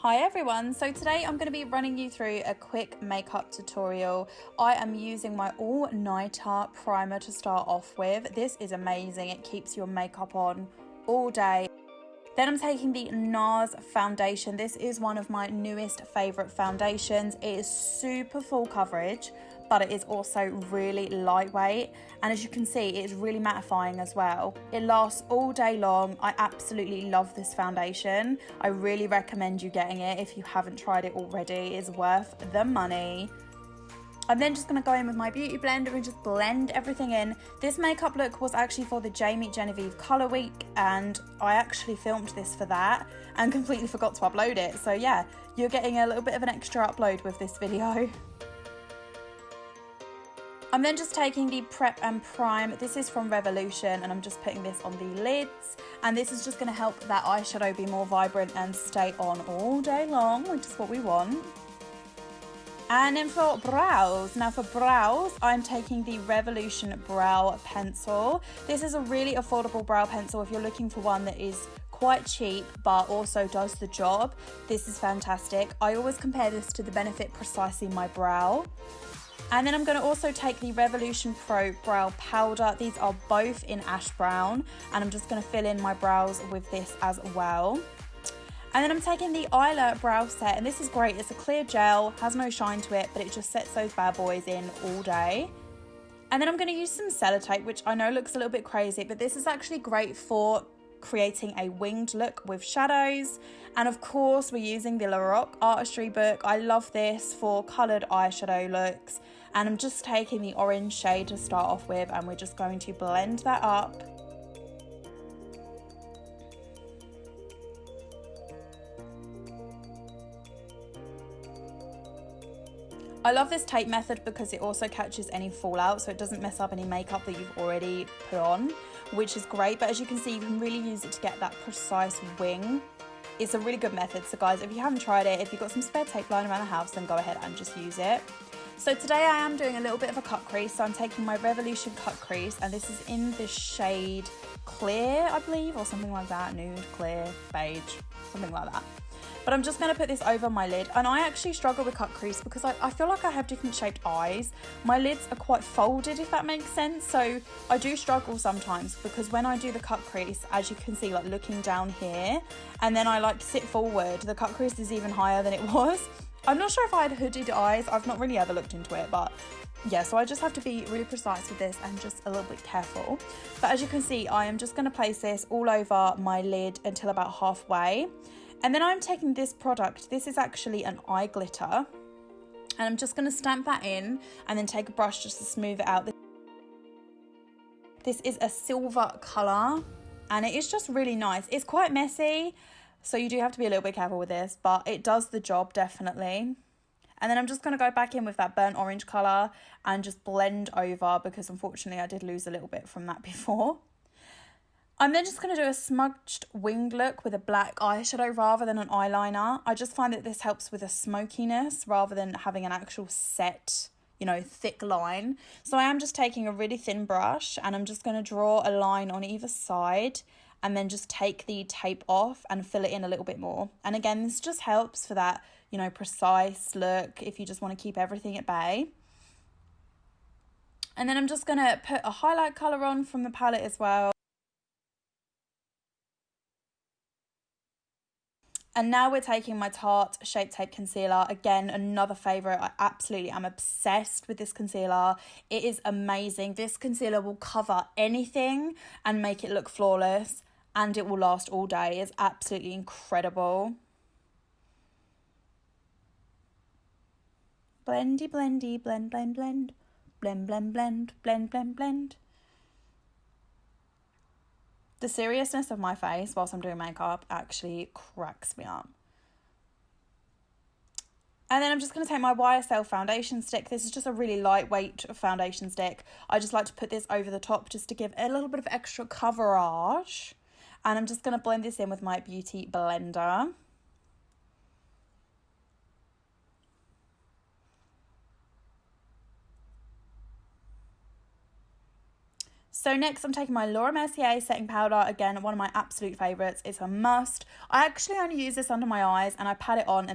Hi everyone, so today I'm going to be running you through a quick makeup tutorial. I am using my all-nighter primer to start off with. This is amazing, it keeps your makeup on all day. Then I'm taking the NARS foundation. This is one of my newest favourite foundations. It is super full coverage, but it is also really lightweight. And as you can see, it is really mattifying as well. It lasts all day long. I absolutely love this foundation. I really recommend you getting it if you haven't tried it already. It's worth the money. I'm then just going to go in with my beauty blender and just blend everything in. This makeup look was actually for the Jamie Genevieve Colour Week, and I actually filmed this for that and completely forgot to upload it. So yeah, you're getting a little bit of an extra upload with this video. I'm then just taking the Prep and Prime. This is from Revolution, and I'm just putting this on the lids. And this is just going to help that eyeshadow be more vibrant and stay on all day long, which is what we want. And then for brows, now for brows, I'm taking the Revolution Brow Pencil. This is a really affordable brow pencil if you're looking for one that is quite cheap but also does the job. This is fantastic. I always compare this to the Benefit Precisely My Brow. And then I'm going to also take the Revolution Pro Brow Powder. These are both in ash brown, and I'm just going to fill in my brows with this as well. And then I'm taking the Isla Brow Set, and this is great. It's a clear gel, has no shine to it, but it just sets those bad boys in all day. And then I'm going to use some sellotape, which I know looks a little bit crazy, but this is actually great for creating a winged look with shadows. And of course, we're using the Laroc Artistry book. I love this for coloured eyeshadow looks. And I'm just taking the orange shade to start off with, and we're just going to blend that up. I love this tape method because it also catches any fallout, so it doesn't mess up any makeup that you've already put on, which is great. But as you can see, you can really use it to get that precise wing. It's a really good method. So guys, if you haven't tried it, if you've got some spare tape lying around the house, then go ahead and just use it. So today I am doing a little bit of a cut crease. So I'm taking my Revolution cut crease, and this is in the shade Clear, I believe, or something like that. Nude, clear, beige, something like that. But I'm just going to put this over my lid, and I actually struggle with cut crease because I feel like I have different shaped eyes. My lids are quite folded, if that makes sense, so I do struggle sometimes because when I do the cut crease, as you can see, like looking down here, and then I like sit forward, the cut crease is even higher than it was. I'm not sure if I had hooded eyes, I've not really ever looked into it, but yeah, so I just have to be really precise with this and just a little bit careful. But as you can see, I am just going to place this all over my lid until about halfway. And then I'm taking this product. This is actually an eye glitter. And I'm just going to stamp that in and then take a brush just to smooth it out. This is a silver colour, and it is just really nice. It's quite messy, so you do have to be a little bit careful with this, but it does the job definitely. And then I'm just going to go back in with that burnt orange colour and just blend over, because unfortunately I did lose a little bit from that before. I'm then just going to do a smudged winged look with a black eyeshadow rather than an eyeliner. I just find that this helps with a smokiness rather than having an actual set, you know, thick line. So I am just taking a really thin brush, and I'm just going to draw a line on either side and then just take the tape off and fill it in a little bit more. And again, this just helps for that, you know, precise look if you just want to keep everything at bay. And then I'm just going to put a highlight colour on from the palette as well. And now we're taking my Tarte Shape Tape Concealer. Again, another favourite. I absolutely am obsessed with this concealer. It is amazing. This concealer will cover anything and make it look flawless, and it will last all day. It's absolutely incredible. Blendy, blendy, blend, blend, blend. Blend, blend, blend, blend, blend, blend. The seriousness of my face whilst I'm doing makeup actually cracks me up. And then I'm just going to take my YSL foundation stick. This is just a really lightweight foundation stick. I just like to put this over the top just to give a little bit of extra coverage. And I'm just going to blend this in with my beauty blender. So next I'm taking my Laura Mercier setting powder, again one of my absolute favourites, it's a must. I actually only use this under my eyes and I pat it on,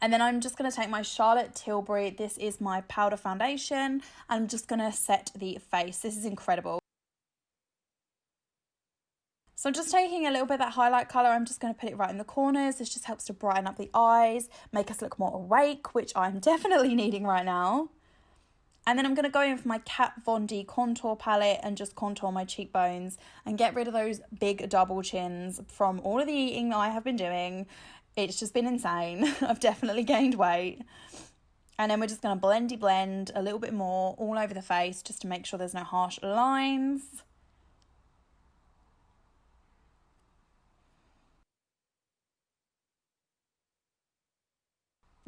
and then I'm just going to take my Charlotte Tilbury, this is my powder foundation, and I'm just going to set the face. This is incredible. So I'm just taking a little bit of that highlight colour, I'm just going to put it right in the corners. This just helps to brighten up the eyes, make us look more awake, which I'm definitely needing right now. And then I'm going to go in with my Kat Von D contour palette and just contour my cheekbones and get rid of those big double chins from all of the eating that I have been doing. It's just been insane. I've definitely gained weight. And then we're just going to blendy blend a little bit more all over the face just to make sure there's no harsh lines.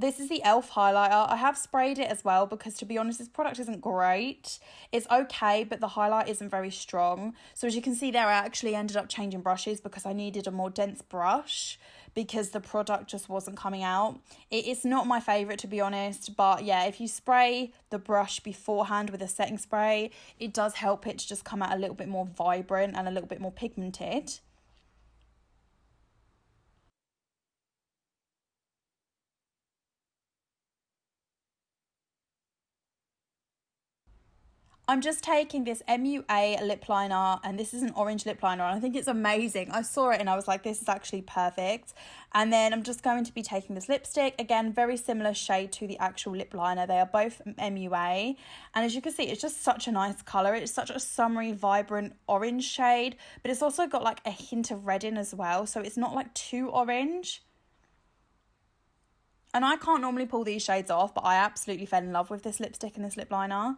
This is the e.l.f. highlighter. I have sprayed it as well because, to be honest, this product isn't great. It's okay, but the highlight isn't very strong. So as you can see there, I actually ended up changing brushes because I needed a more dense brush because the product just wasn't coming out. It's not my favourite, to be honest, but yeah, if you spray the brush beforehand with a setting spray, it does help it to just come out a little bit more vibrant and a little bit more pigmented. I'm just taking this MUA lip liner, and this is an orange lip liner, and I think it's amazing. I saw it and I was like, this is actually perfect. And then I'm just going to be taking this lipstick, again, very similar shade to the actual lip liner. They are both MUA, and as you can see, it's just such a nice colour. It's such a summery, vibrant orange shade, but it's also got like a hint of red in as well, so it's not like too orange. And I can't normally pull these shades off, but I absolutely fell in love with this lipstick and this lip liner.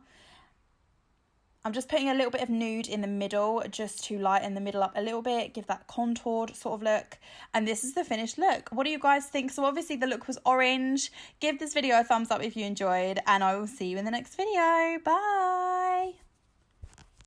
I'm just putting a little bit of nude in the middle just to lighten the middle up a little bit, give that contoured sort of look. And this is the finished look. What do you guys think? So obviously the look was orange. Give this video a thumbs up if you enjoyed, and I will see you in the next video. Bye.